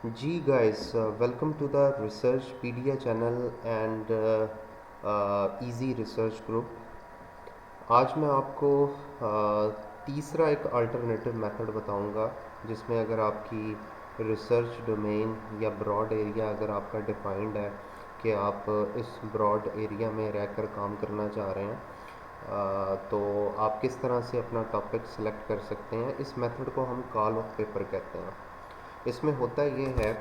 G guys, welcome to the Researchpedia channel and Easy Research Group। आज मैं आपको तीसरा एक अल्टरनेटिव मेथड बताऊंगा जिसमें अगर आपकी रिसर्च डोमेन या ब्रॉड एरिया अगर आपका डिफाइंड है कि आप इस ब्रॉड एरिया में रहकर काम करना चाह रहे हैं, तो आप किस तरह से अपना टॉपिक सेलेक्ट कर सकते हैं। इस मेथड को हम कॉल ऑफ पेपर कहते हैं। इसमें होता ये है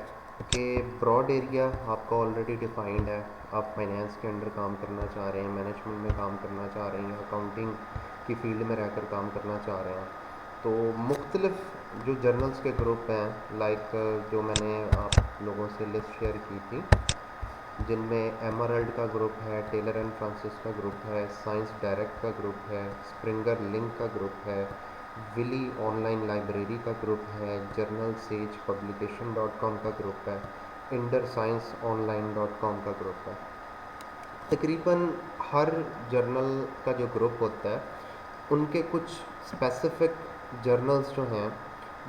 कि ब्रॉड एरिया आपका ऑलरेडी डिफाइंड है। आप फाइनेंस के अंडर काम करना चाह रहे हैं, मैनेजमेंट में काम करना चाह रहे हैं, अकाउंटिंग की फील्ड में रहकर काम करना चाह रहे हैं। तो मुख्तलिफ जो जर्नल्स के ग्रुप हैं, लाइक जो मैंने आप लोगों से लिस्ट शेयर की थी, जिनमें एमरल्ड का ग्रुप है, टेलर एंड फ्रांसिस का ग्रुप है, साइंस डायरेक्ट का ग्रुप है, स्प्रिंगर लिंक का ग्रुप है, विली ऑनलाइन लाइब्रेरी का ग्रुप है, जर्नल सेज पब्लिकेशन .com का ग्रुप है, इंडर साइंस ऑनलाइन .com का ग्रुप है। तकरीबन हर जर्नल का जो ग्रुप होता है उनके कुछ स्पेसिफिक जर्नल्स जो हैं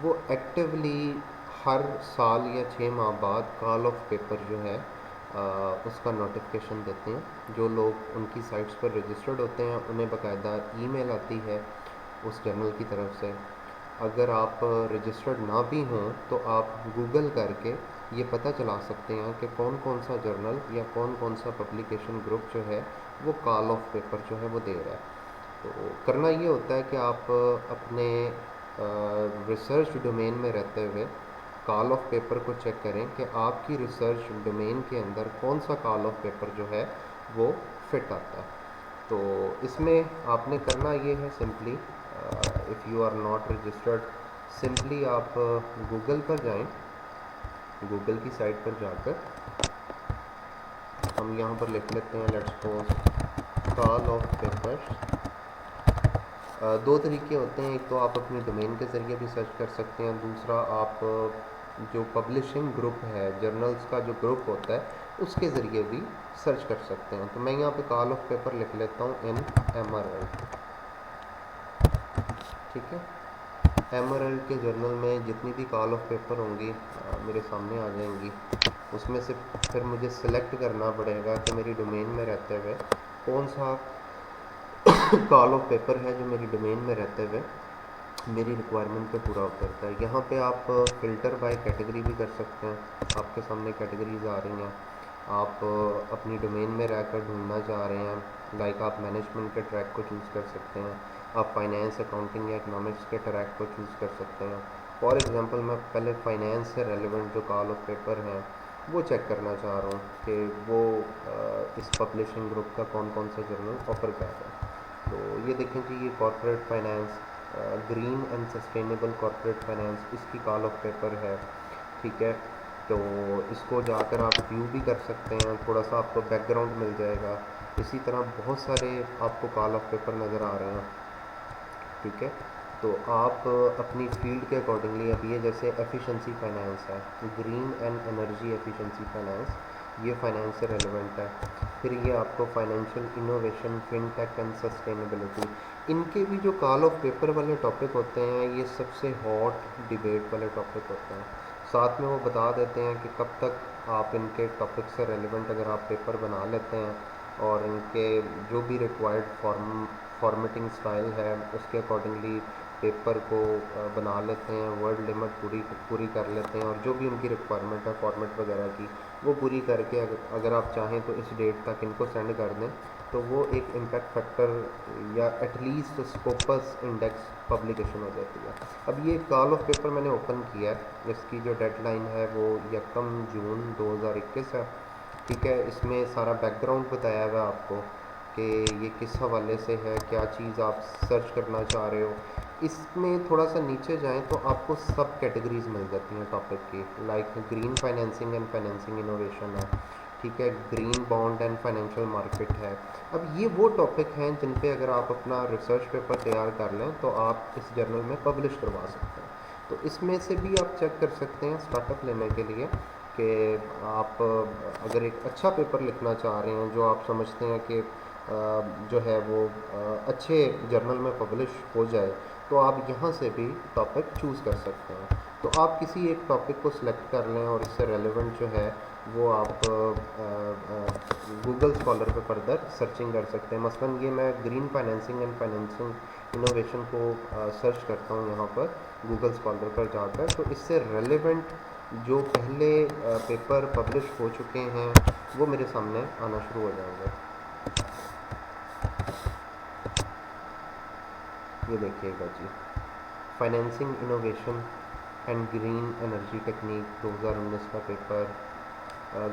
वो एक्टिवली हर साल या 6 माह बाद कॉल ऑफ पेपर जो है उसका नोटिफिकेशन देते हैं। जो लोग उनकी साइट्स पर रजिस्टर्ड होते हैं उन्हें बाकायदा ईमेल आती है उस जर्नल की तरफ से। अगर आप रजिस्टर्ड ना भी हों तो आप गूगल करके ये पता चला सकते हैं कि कौन कौन सा जर्नल या कौन कौन सा पब्लिकेशन ग्रुप जो है वो कॉल ऑफ पेपर जो है वो दे रहा है। तो करना ये होता है कि आप अपने रिसर्च डोमेन में रहते हुए कॉल ऑफ पेपर को चेक करें कि आपकी रिसर्च डोमेन के अंदर कौन सा कॉल ऑफ पेपर जो है वो फिट आता है। तो इसमें आपने करना ये है, simply if you are not registered, simply आप गूगल पर जाएं। गूगल की साइट पर जाकर हम यहाँ पर लिख लेते हैं, let's suppose call of paper. दो तरीके होते हैं, एक तो आप अपने डोमेन के ज़रिए भी सर्च कर सकते हैं, दूसरा आप जो पब्लिशिंग ग्रुप है, जर्नल्स का जो ग्रुप होता है उसके ज़रिए भी सर्च कर सकते हैं। तो मैं यहाँ पे कॉल ऑफ पेपर लिख लेता हूँ इन एमरल्ड। ठीक है, एमरल्ड के जर्नल में जितनी भी कॉल ऑफ पेपर होंगी मेरे सामने आ जाएंगी। उसमें से फिर मुझे सेलेक्ट करना पड़ेगा कि मेरी डोमेन में रहते हुए कौन सा कॉल ऑफ पेपर है जो मेरी डोमेन में रहते हुए मेरी रिक्वायरमेंट पे पूरा उतरता है। यहाँ पे आप फ़िल्टर बाय कैटेगरी भी कर सकते हैं। आपके सामने कैटेगरीज आ रही हैं, आप अपनी डोमेन में रहकर ढूंढना चाह रहे हैं, लाइक आप मैनेजमेंट के ट्रैक को चूज़ कर सकते हैं, आप फाइनेंस, अकाउंटिंग या इकोनॉमिक्स के ट्रैक को चूज़ कर सकते हैं। फॉर एग्जांपल मैं पहले फाइनेंस से रेलेवेंट जो कॉल ऑफ पेपर हैं वो चेक करना चाह रहा हूँ कि वो इस पब्लिशिंग ग्रुप का कौन कौन सा जर्नल ऑफ़र कर रहा है। तो ये देखें कि ये corporate finance, green and sustainable corporate finance, इसकी कॉल ऑफ पेपर है। ठीक है, तो इसको जाकर आप व्यू भी कर सकते हैं, थोड़ा सा आपको बैकग्राउंड मिल जाएगा। इसी तरह बहुत सारे आपको कॉल ऑफ पेपर नज़र आ रहे हैं। ठीक है, तो आप अपनी फील्ड के अकॉर्डिंगली, अब ये जैसे एफिशिएंसी फाइनेंस है, green and energy efficiency finance, ये फाइनेंस से रेलेवेंट है। फिर ये आपको financial innovation, fintech and sustainability, इनके भी जो कॉल ऑफ पेपर वाले टॉपिक होते हैं ये सबसे हॉट डिबेट वाले टॉपिक होते हैं। साथ में वो बता देते हैं कि कब तक आप इनके टॉपिक से रेलेवेंट अगर आप पेपर बना लेते हैं और इनके जो भी रिक्वायर्ड फॉर्मेटिंग स्टाइल है उसके अकॉर्डिंगली पेपर को बना लेते हैं, वर्ड लिमिट पूरी कर लेते हैं, और जो भी उनकी रिक्वायरमेंट है फॉर्मेट वगैरह की वो पूरी करके अगर आप चाहें तो इस डेट तक इनको सेंड कर दें, तो वो एक इम्पैक्ट फैक्टर या एटलीस्ट स्कोपस इंडेक्स पब्लिकेशन हो जाती है। अब ये कॉल ऑफ पेपर मैंने ओपन किया है, इसकी जो डेडलाइन है वो 1 जून 2021 है। ठीक है, इसमें सारा बैकग्राउंड बताया हुआ है आपको कि ये किस हवाले से है, क्या चीज़ आप सर्च करना चाह रहे हो। इसमें थोड़ा सा नीचे जाएं तो आपको सब कैटेगरीज मिल जाती हैं टॉपिक की, like green financing and financing innovation है। ठीक है, green bond and financial market है। अब ये वो टॉपिक हैं जिन पे अगर आप अपना रिसर्च पेपर तैयार कर लें तो आप इस जर्नल में पब्लिश करवा सकते हैं। तो इसमें से भी आप चेक कर सकते हैं स्टार्टअप लेने के लिए कि आप अगर एक अच्छा पेपर लिखना चाह रहे हैं जो आप समझते हैं कि जो है वो अच्छे जर्नल में पब्लिश हो जाए, तो आप यहाँ से भी टॉपिक चूज़ कर सकते हैं। तो आप किसी एक टॉपिक को सिलेक्ट कर लें और इससे रेलेवेंट जो है वो आप गूगल स्कॉलर पे फर्दर सर्चिंग कर सकते हैं। मसलन ये मैं green financing and financing innovation को सर्च करता हूँ यहाँ पर गूगल स्कॉलर पर जाकर, तो इससे रेलेवेंट जो पहले पेपर पब्लिश हो चुके हैं वो मेरे सामने आना शुरू हो जाएंगे। ये देखिएगा जी, financing innovation and green energy technique 2019 का पेपर,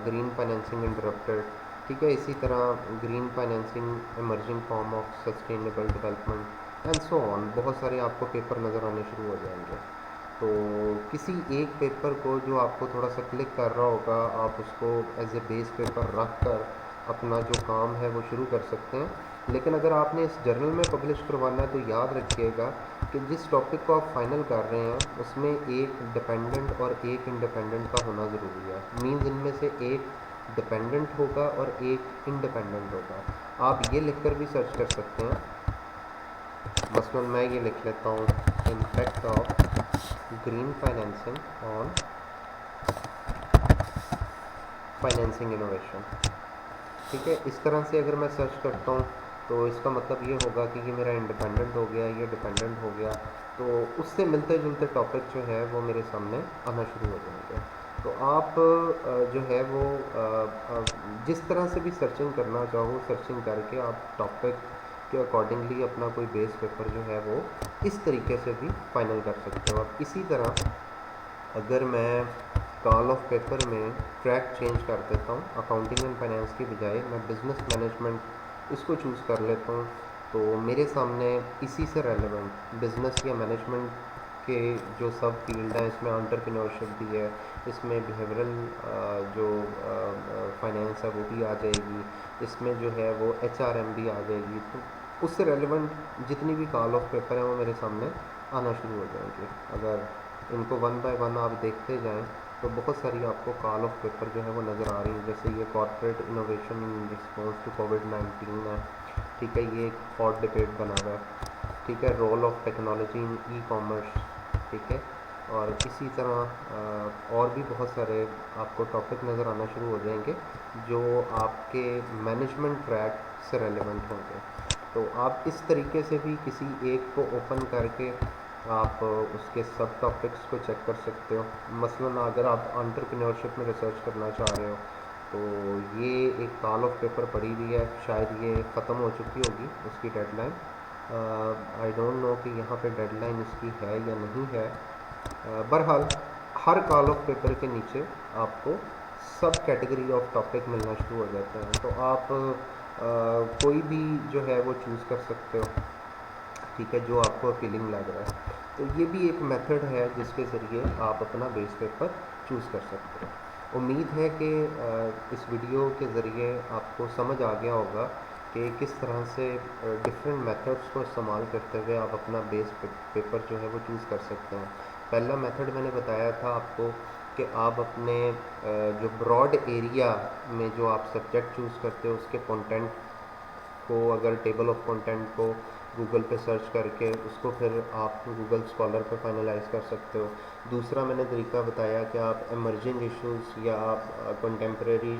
ग्रीन फाइनेंसिंग इंटरप्टेड, ठीक है। इसी तरह green financing emerging form of sustainable development and so on, बहुत सारे आपको पेपर नज़र आने शुरू हो जाएंगे। तो किसी एक पेपर को जो आपको थोड़ा सा क्लिक कर रहा होगा, आप उसको एज ए बेस पेपर रख कर अपना जो काम है वो शुरू कर सकते हैं। लेकिन अगर आपने इस जर्नल में पब्लिश करवाना है तो याद रखिएगा कि जिस टॉपिक को आप फाइनल कर रहे हैं उसमें एक डिपेंडेंट और एक इंडिपेंडेंट का होना ज़रूरी है। मीन्स इनमें से एक डिपेंडेंट होगा और एक इंडिपेंडेंट होगा। आप ये लिखकर भी सर्च कर सकते हैं, मसलन मैं ये लिख लेता हूँ, impact of green financing on financing innovation, ठीक है। इस तरह से अगर मैं सर्च करता हूँ तो इसका मतलब ये होगा कि ये मेरा इंडिपेंडेंट हो गया, ये डिपेंडेंट हो गया, तो उससे मिलते जुलते टॉपिक जो है वो मेरे सामने आना शुरू हो जाएंगे। तो आप जो है वो जिस तरह से भी सर्चिंग करना चाहो, सर्चिंग करके आप टॉपिक के अकॉर्डिंगली अपना कोई बेस पेपर जो है वो इस तरीके से भी फाइनल कर सकते हो। अब इसी तरह अगर मैं कॉल ऑफ पेपर में ट्रैक चेंज कर देता हूँ, अकाउंटिंग एंड फाइनेंस की बजाय मैं बिज़नेस मैनेजमेंट इसको चूज़ कर लेता हूँ, तो मेरे सामने इसी से रेलेवेंट बिज़नेस या मैनेजमेंट के जो सब फील्ड हैं, इसमें एंटरप्रेन्योरशिप भी है, इसमें बिहेवियरल जो फाइनेंस है वो भी आ जाएगी, इसमें जो है वो HRM भी आ जाएगी। तो उससे रेलेवेंट जितनी भी कॉल ऑफ पेपर हैं वो मेरे सामने आना शुरू हो जाएंगे। अगर इनको वन बाय वन आप देखते जाएं तो बहुत सारी आपको कॉल ऑफ पेपर जो है वो नज़र आ रही है। जैसे ये corporate innovation in response to कोविड-19 है, ठीक है, ये एक हॉट डिबेट बना हुआ है, ठीक है। Role of technology in e-commerce, ठीक है। और इसी तरह और भी बहुत सारे आपको टॉपिक नज़र आना शुरू हो जाएंगे जो आपके मैनेजमेंट ट्रैक से रेलेवेंट होंगे। तो आप इस तरीके से भी किसी एक को ओपन करके आप उसके सब टॉपिक्स को चेक कर सकते हो। मसलन अगर आप एंटरप्रेन्योरशिप में रिसर्च करना चाह रहे हो तो ये एक कॉल ऑफ पेपर पड़ी हुई है, शायद ये ख़त्म हो चुकी होगी उसकी डेडलाइन, आई डोंट नो कि यहाँ पे डेडलाइन इसकी है या नहीं है। बहरहाल हर कॉल ऑफ पेपर के नीचे आपको सब कैटेगरी ऑफ टॉपिक मिलना शुरू हो जाते हैं, तो आप कोई भी जो है वो चूज़ कर सकते हो, ठीक है, जो आपको अपीलिंग लग रहा है। तो ये भी एक मेथड है जिसके ज़रिए आप अपना बेस पेपर चूज़ कर सकते हो। उम्मीद है कि इस वीडियो के ज़रिए आपको समझ आ गया होगा कि किस तरह से डिफरेंट मेथड्स को इस्तेमाल करते हुए आप अपना बेस पेपर जो है वो चूज़ कर सकते हैं। पहला मेथड मैंने बताया था आपको कि आप अपने जो ब्रॉड एरिया में जो आप सब्जेक्ट चूज़ करते हो उसके कंटेंट को, अगर टेबल ऑफ कंटेंट को गूगल पे सर्च करके उसको फिर आप गूगल स्कॉलर पे फाइनलाइज कर सकते हो। दूसरा मैंने तरीका बताया कि आप इमर्जिंग इश्यूज़ या आप कंटेम्प्रेरी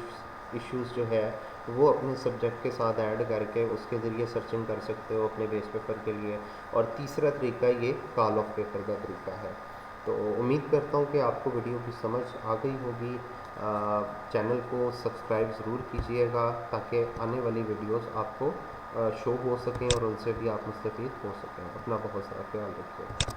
इश्यूज़ जो है वो अपने सब्जेक्ट के साथ ऐड करके उसके ज़रिए सर्चिंग कर सकते हो अपने बेस पेपर के लिए। और तीसरा तरीका ये कॉल ऑफ पेपर का तरीका है। तो उम्मीद करता हूँ कि आपको वीडियो की समझ आ गई होगी। चैनल को सब्सक्राइब ज़रूर कीजिएगा ताकि आने वाली वीडियोस आपको शो हो सकें और उनसे भी आप मुस्तफ़ीद हो सकें। अपना बहुत सारा ख्याल रखिएगा।